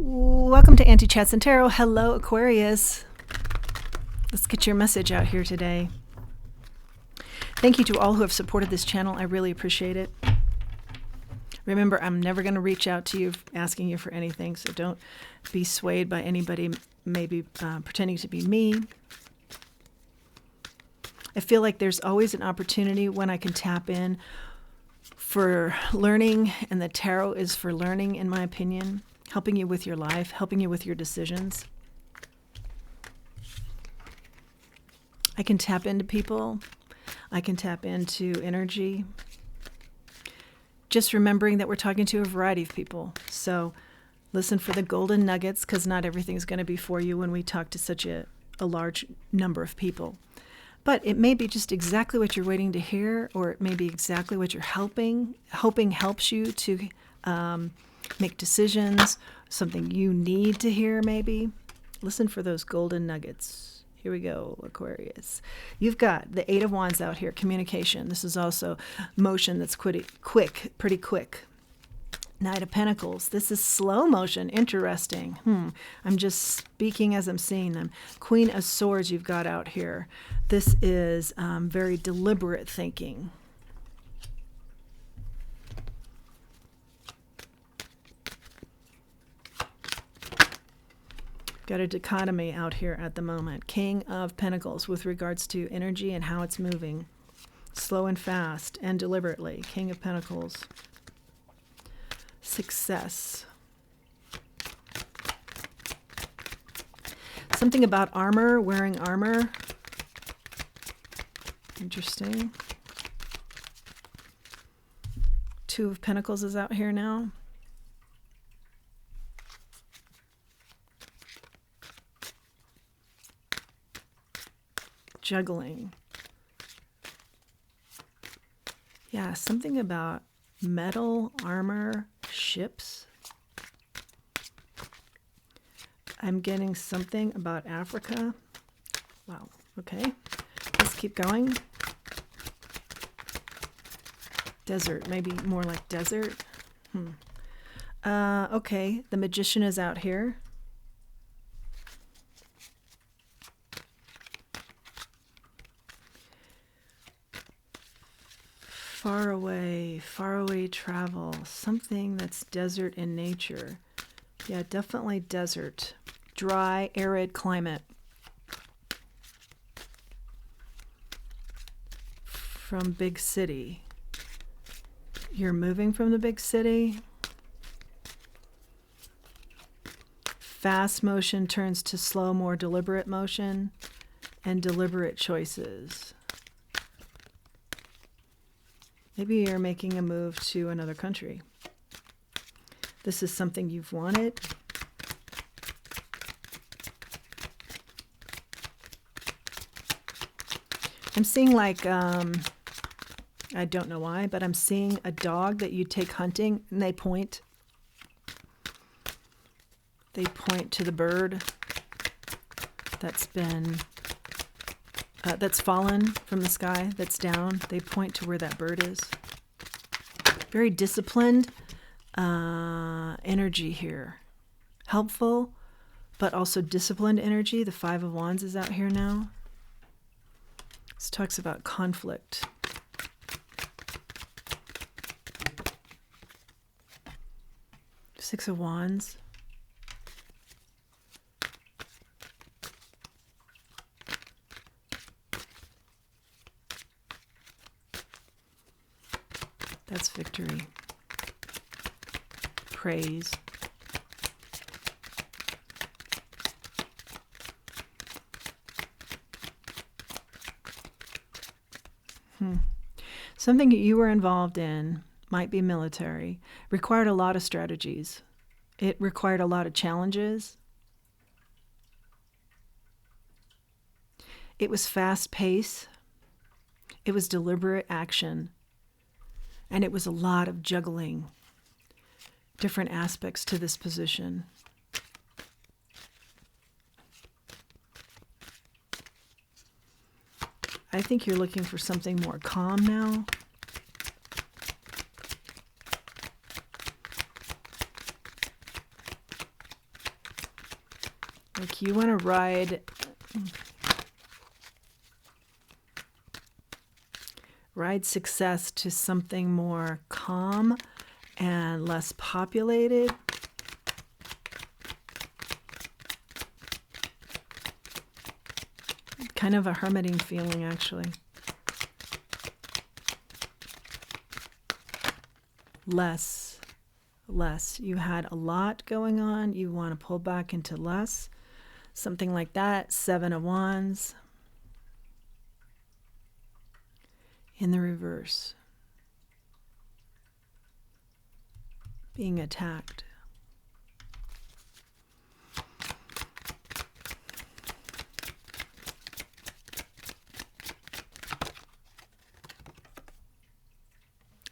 Welcome to Anti-Chats and Tarot. Hello, Aquarius. Let's get your message out here today. Thank you to all who have supported this channel. I really appreciate it. Remember, I'm never going to reach out to you asking you for anything, so don't be swayed by anybody maybe pretending to be me. I feel like there's always an opportunity when I can tap in for learning, and the tarot is for learning, in my opinion. Helping you with your life, helping you with your decisions. I can tap into people. I can tap into energy. Just remembering that we're talking to a variety of people. So listen for the golden nuggets, because not everything's going to be for you when we talk to such a large number of people. But it may be just exactly what you're waiting to hear, or it may be exactly what you're hoping helps you to make decisions, something you need to hear maybe. Listen for those golden nuggets. Here we go, Aquarius. You've got the Eight of Wands out here, communication. This is also motion that's pretty quick. Knight of Pentacles. This is slow motion. Interesting. I'm just speaking as I'm seeing them. Queen of Swords you've got out here. This is very deliberate thinking. Got a dichotomy out here at the moment. King of Pentacles with regards to energy and how it's moving. Slow and fast and deliberately. King of Pentacles. Success. Something about armor, wearing armor. Interesting. Two of Pentacles is out here now. Juggling. Yeah, something about metal, armor, ships. I'm getting something about Africa. Wow, okay. Let's keep going. Desert, maybe more like desert. Okay, the Magician is out here. Far away travel, something that's desert in nature. Yeah, definitely desert. Dry, arid climate. From big city. You're moving from the big city. Fast motion turns to slow, more deliberate motion and deliberate choices. Maybe you're making a move to another country. This is something you've wanted. I'm seeing like, I don't know why, but I'm seeing a dog that you take hunting and they point. They point to the bird that's been... that's fallen from the sky, that's down. They point to where that bird is. Very disciplined energy here. Helpful, but also disciplined energy. The Five of Wands is out here now. This talks about conflict. Six of Wands. That's victory. Praise. Something you were involved in, might be military, required a lot of strategies. It required a lot of challenges. It was fast pace. It was deliberate action. And it was a lot of juggling different aspects to this position. I think you're looking for something more calm now. Like you want to ride success to something more calm and less populated. Kind of a hermiting feeling, actually. Less. You had a lot going on. You want to pull back into less. Something like that. 7 of Wands. In the reverse. Being attacked.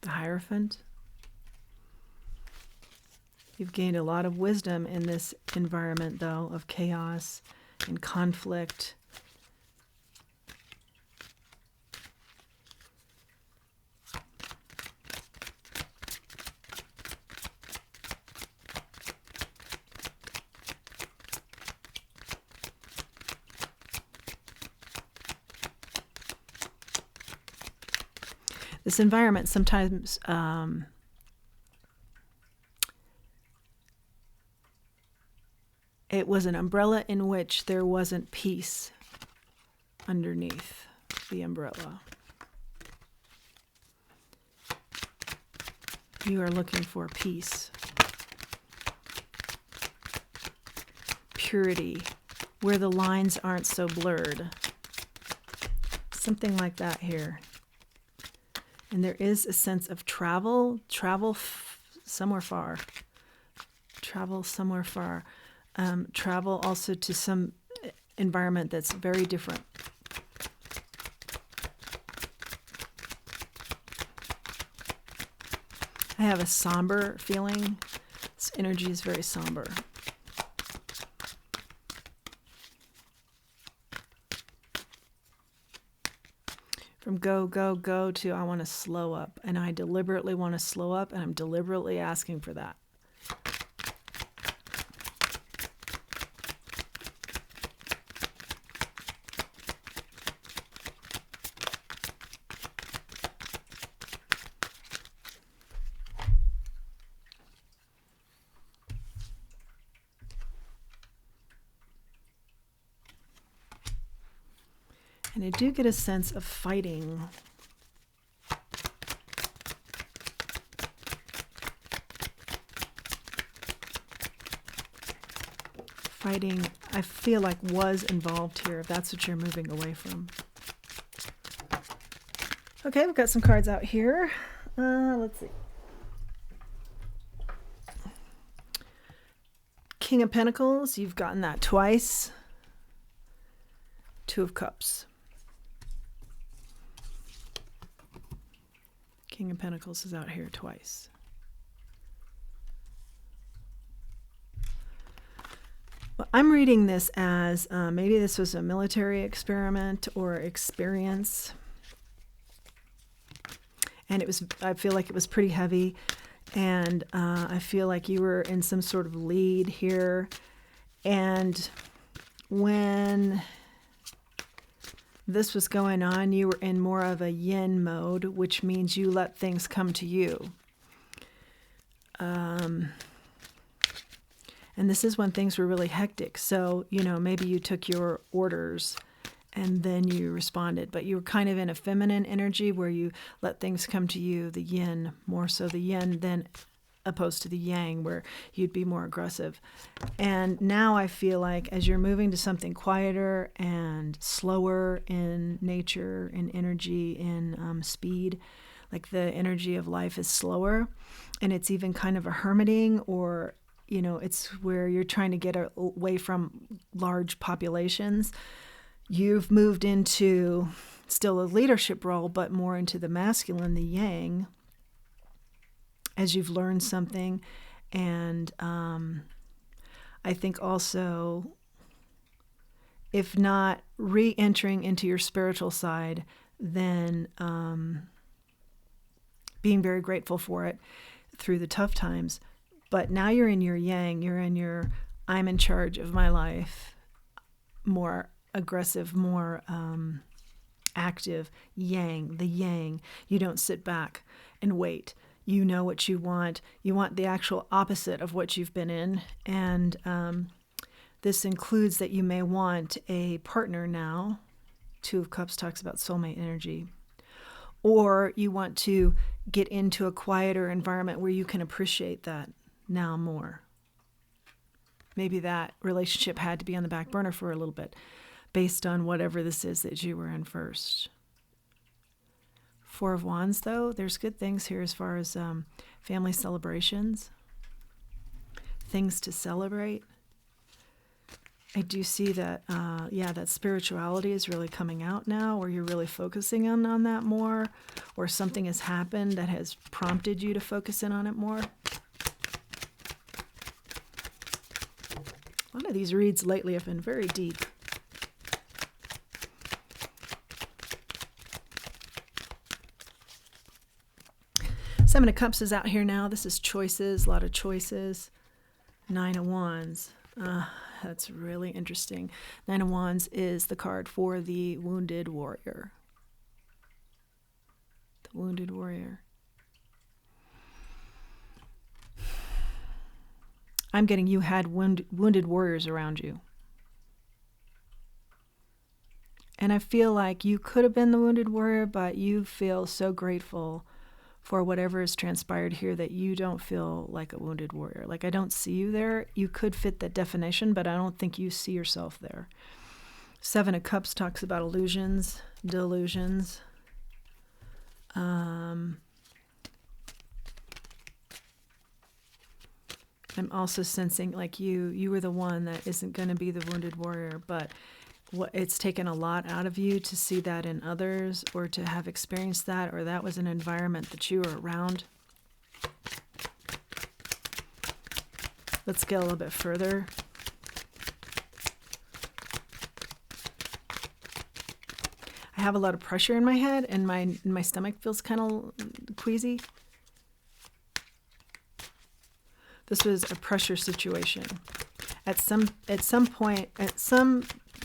The Hierophant. You've gained a lot of wisdom in this environment, though, of chaos and conflict. This environment sometimes it was an umbrella in which there wasn't peace underneath the umbrella. You are looking for peace, purity, where the lines aren't so blurred. Something like that here. And there is a sense of travel somewhere far. Travel somewhere far. Travel also to some environment that's very different. I have a somber feeling. This energy is very somber. From go, go, go to I want to slow up. And I deliberately want to slow up, and I'm deliberately asking for that. And I do get a sense of fighting. Fighting, I feel like was involved here, if that's what you're moving away from. Okay, we've got some cards out here. Let's see. King of Pentacles, you've gotten that twice. 2 of Cups. King of Pentacles is out here twice. Well, I'm reading this as maybe this was a military experiment or experience. And I feel like it was pretty heavy. And I feel like you were in some sort of lead here. And when this was going on, you were in more of a yin mode, which means you let things come to you. And this is when things were really hectic. So, maybe you took your orders and then you responded. But you were kind of in a feminine energy where you let things come to you, the yin, more so the yin than opposed to the yang, where you'd be more aggressive. And now I feel like as you're moving to something quieter and slower in nature, in energy, in speed, like the energy of life is slower, and it's even kind of a hermiting, or it's where you're trying to get away from large populations. You've moved into still a leadership role, but more into the masculine, the yang, as you've learned something. And I think also, if not re-entering into your spiritual side, then being very grateful for it through the tough times. But now you're in your yang, you're in your I'm in charge of my life, more aggressive, more active, yang, the yang. You don't sit back and wait. You know what you want. You want the actual opposite of what you've been in. And this includes that you may want a partner now. Two of Cups talks about soulmate energy. Or you want to get into a quieter environment where you can appreciate that now more. Maybe that relationship had to be on the back burner for a little bit based on whatever this is that you were in first. Four of Wands, though, there's good things here as far as family celebrations, things to celebrate. I do see that, that spirituality is really coming out now, or you're really focusing on that more, or something has happened that has prompted you to focus in on it more. A lot of these reads lately have been very deep. Seven of Cups is out here now. This is choices, a lot of choices. Nine of Wands. That's really interesting. Nine of Wands is the card for the wounded warrior. The wounded warrior. I'm getting you had wounded warriors around you. And I feel like you could have been the wounded warrior, but you feel so grateful for whatever has transpired here that you don't feel like a wounded warrior. Like, I don't see you there. You could fit that definition, but I don't think you see yourself there. Seven of Cups talks about illusions, delusions. I'm also sensing like you were the one that isn't going to be the wounded warrior, but it's taken a lot out of you to see that in others, or to have experienced that, or that was an environment that you were around. Let's get a little bit further. I have a lot of pressure in my head, and my stomach feels kind of queasy. This was a pressure situation. At some point,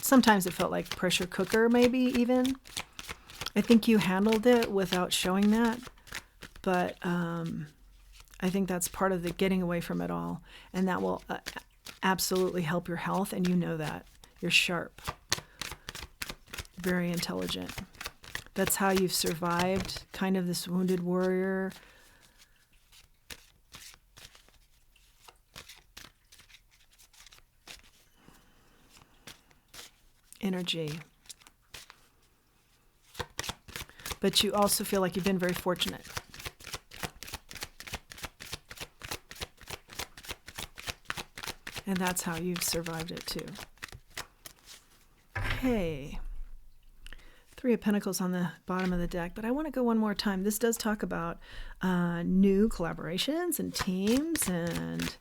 sometimes it felt like pressure cooker, maybe even. I think you handled it without showing that, but I think that's part of the getting away from it all, and that will absolutely help your health, and you know that. You're sharp, very intelligent. That's how you've survived kind of this wounded warrior energy. But you also feel like you've been very fortunate. And that's how you've survived it too. Okay. Three of Pentacles on the bottom of the deck, but I want to go one more time. This does talk about new collaborations and teams, and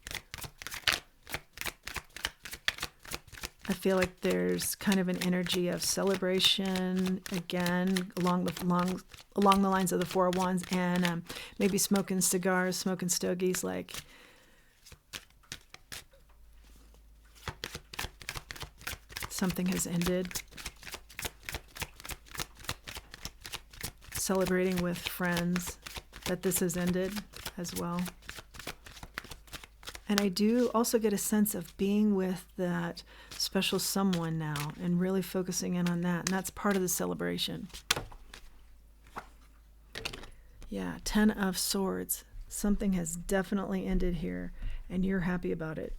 I feel like there's kind of an energy of celebration again along the lines of the Four of Wands, and maybe smoking cigars, smoking stogies, like something has ended. Celebrating with friends that this has ended as well. And I do also get a sense of being with that special someone now and really focusing in on that. And that's part of the celebration. Yeah, Ten of Swords. Something has definitely ended here, and you're happy about it.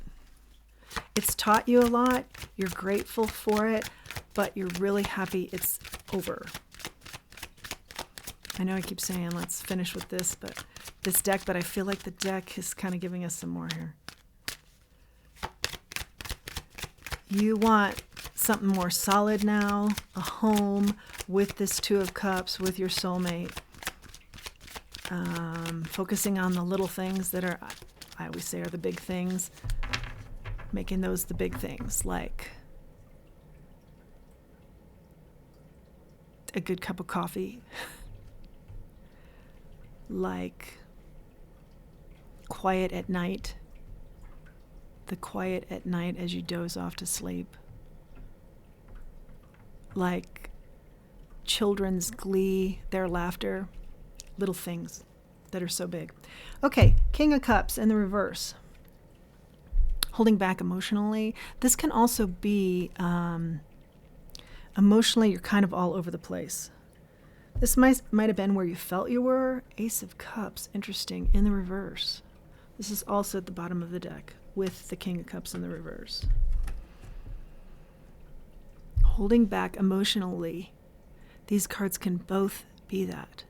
It's taught you a lot. You're grateful for it, but you're really happy it's over. I know I keep saying let's finish with this deck, but I feel like the deck is kind of giving us some more here. You want something more solid now, a home with this Two of Cups, with your soulmate. Focusing on the little things that are, I always say, are the big things. Making those the big things, like a good cup of coffee, like quiet at night, the quiet at night as you doze off to sleep. Like children's glee, their laughter, little things that are so big. Okay, King of Cups in the reverse. Holding back emotionally. This can also be emotionally, you're kind of all over the place. This might have been where you felt you were. Ace of Cups, interesting, in the reverse. This is also at the bottom of the deck with the King of Cups in the reverse. Holding back emotionally. These cards can both be that.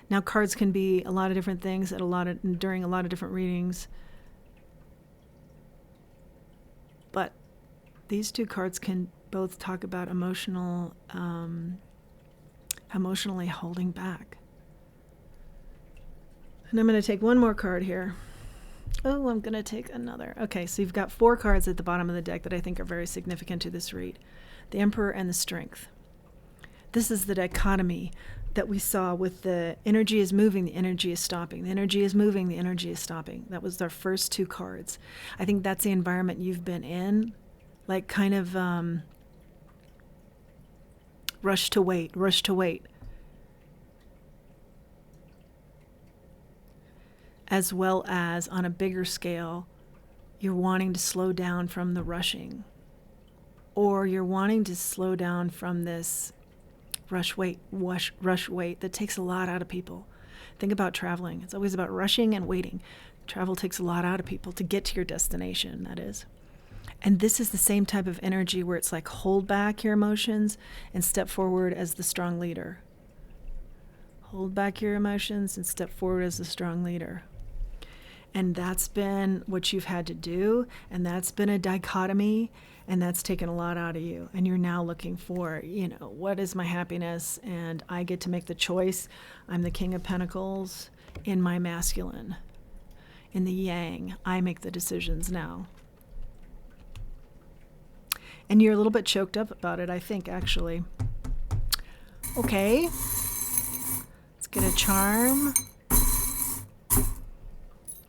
Now, cards can be a lot of different things during a lot of different readings. But these two cards can both talk about emotionally holding back. And I'm going to take one more card here. Oh, I'm going to take another. Okay, so you've got 4 cards at the bottom of the deck that I think are very significant to this read. The Emperor and the Strength. This is the dichotomy that we saw with the energy is moving, the energy is stopping. The energy is moving, the energy is stopping. That was our first 2 cards. I think that's the environment you've been in, like kind of rush to wait. As well as on a bigger scale, you're wanting to slow down from the rushing, or you're wanting to slow down from this rush wait that takes a lot out of people. Think about traveling. It's always about rushing and waiting. Travel takes a lot out of people to get to your destination, that is. And this is the same type of energy where it's like hold back your emotions and step forward as the strong leader. Hold back your emotions and step forward as the strong leader. And that's been what you've had to do, and that's been a dichotomy, and that's taken a lot out of you. And you're now looking for, what is my happiness? And I get to make the choice. I'm the King of Pentacles in my masculine. In the yang, I make the decisions now. And you're a little bit choked up about it, I think, actually. Okay. Let's get a charm.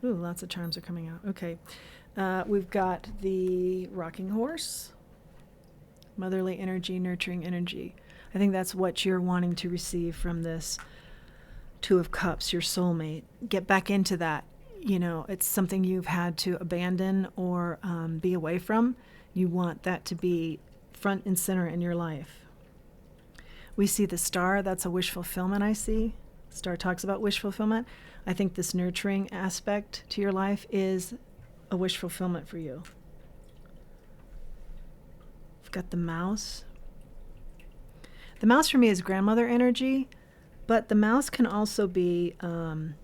Ooh, lots of charms are coming out. Okay. We've got the rocking horse, motherly energy, nurturing energy. I think that's what you're wanting to receive from this 2 of Cups, your soulmate. Get back into that. It's something you've had to abandon or be away from. You want that to be front and center in your life. We see the star. That's a wish fulfillment, I see. Star talks about wish fulfillment. I think this nurturing aspect to your life is a wish fulfillment for you. We've got the mouse. The mouse for me is grandmother energy, but the mouse can also be on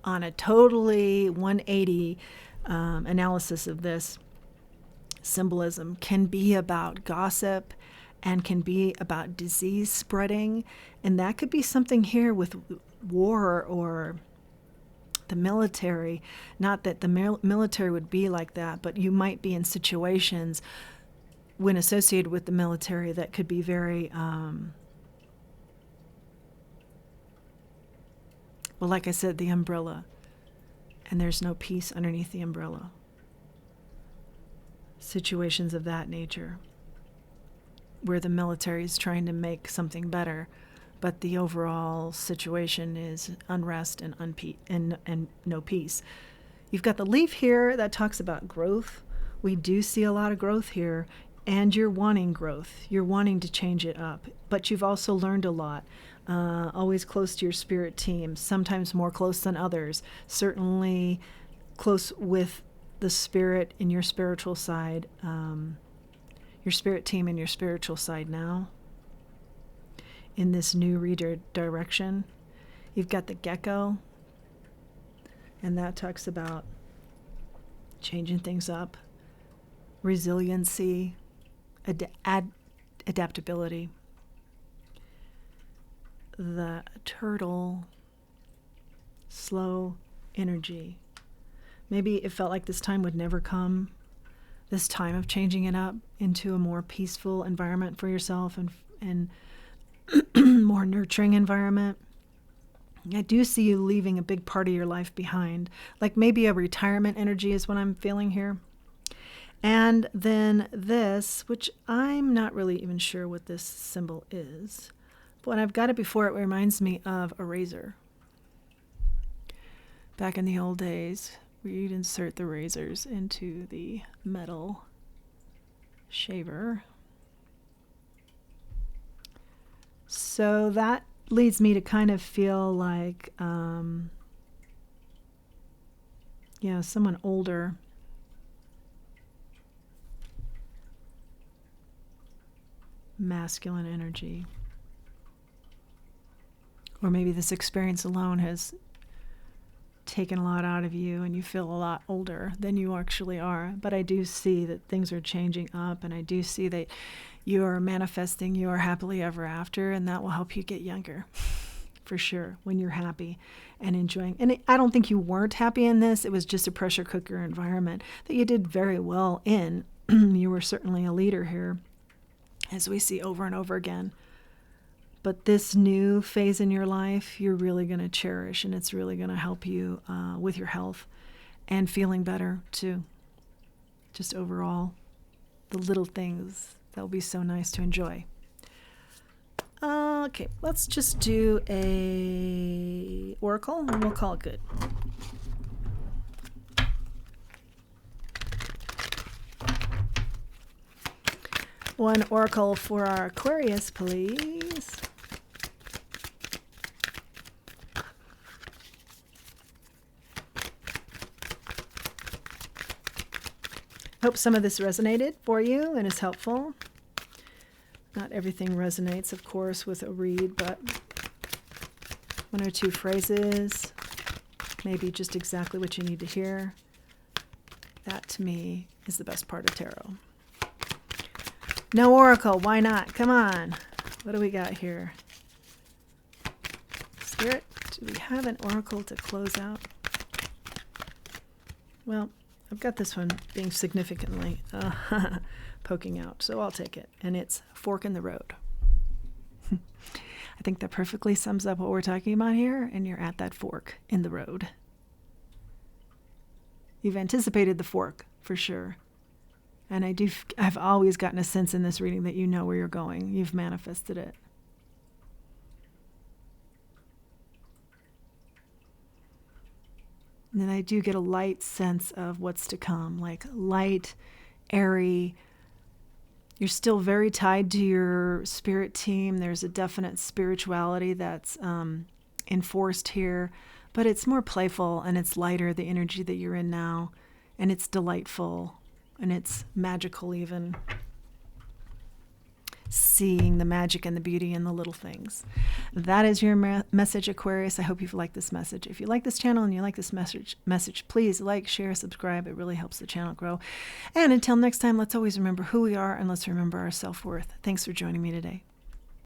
a totally 180 analysis of this symbolism, can be about gossip and can be about disease spreading. And that could be something here with war or the military. Not that the military would be like that, but you might be in situations when associated with the military that could be very, like I said, the umbrella. And there's no peace underneath the umbrella. Situations of that nature, where the military is trying to make something better, but the overall situation is unrest and and no peace. You've got the leaf here that talks about growth. We do see a lot of growth here, and you're wanting growth. You're wanting to change it up, but you've also learned a lot. Always close to your spirit team, sometimes more close than others. Certainly close with the spirit in your spiritual side, your spirit team and your spiritual side now. In this new redirection, you've got the gecko, and that talks about changing things up, resiliency, adaptability. The turtle, slow energy. Maybe it felt like this time would never come, this time of changing it up into a more peaceful environment for yourself and more nurturing environment. I do see you leaving a big part of your life behind, like maybe a retirement energy is what I'm feeling here. And then this, which I'm not really even sure what this symbol is. But when I've got it before, it reminds me of a razor. Back in the old days, we'd insert the razors into the metal shaver. So that leads me to kind of feel like, someone older. Masculine energy. Or maybe this experience alone has taken a lot out of you and you feel a lot older than you actually are. But I do see that things are changing up, and I do see that you are manifesting your happily ever after, and that will help you get younger for sure when you're happy and enjoying. And I don't think you weren't happy in this. It was just a pressure cooker environment that you did very well in. You were certainly a leader here, as we see over and over again. But this new phase in your life, you're really going to cherish, and it's really going to help you with your health and feeling better too. Just overall, the little things that will be so nice to enjoy. Okay, let's just do a oracle, and we'll call it good. One oracle for our Aquarius, please. Hope some of this resonated for you and is helpful. Not everything resonates, of course, with a read, but one or two phrases, maybe just exactly what you need to hear. That, to me, is the best part of tarot. No oracle, why not? Come on. What do we got here? Spirit, do we have an oracle to close out? Well, I've got this one being significantly poking out, so I'll take it. And it's fork in the road. I think that perfectly sums up what we're talking about here, and you're at that fork in the road. You've anticipated the fork, for sure. And I've always gotten a sense in this reading that you know where you're going. You've manifested it. And then I do get a light sense of what's to come, like light, airy. You're still very tied to your spirit team. There's a definite spirituality that's enforced here, but it's more playful and it's lighter, the energy that you're in now, and it's delightful and it's magical even. Seeing the magic and the beauty in the little things. That is your message, Aquarius. I hope you've liked this message. If you like this channel and you like this message, please like, share, subscribe. It really helps the channel grow. And until next time, let's always remember who we are, and let's remember our self-worth. Thanks for joining me today.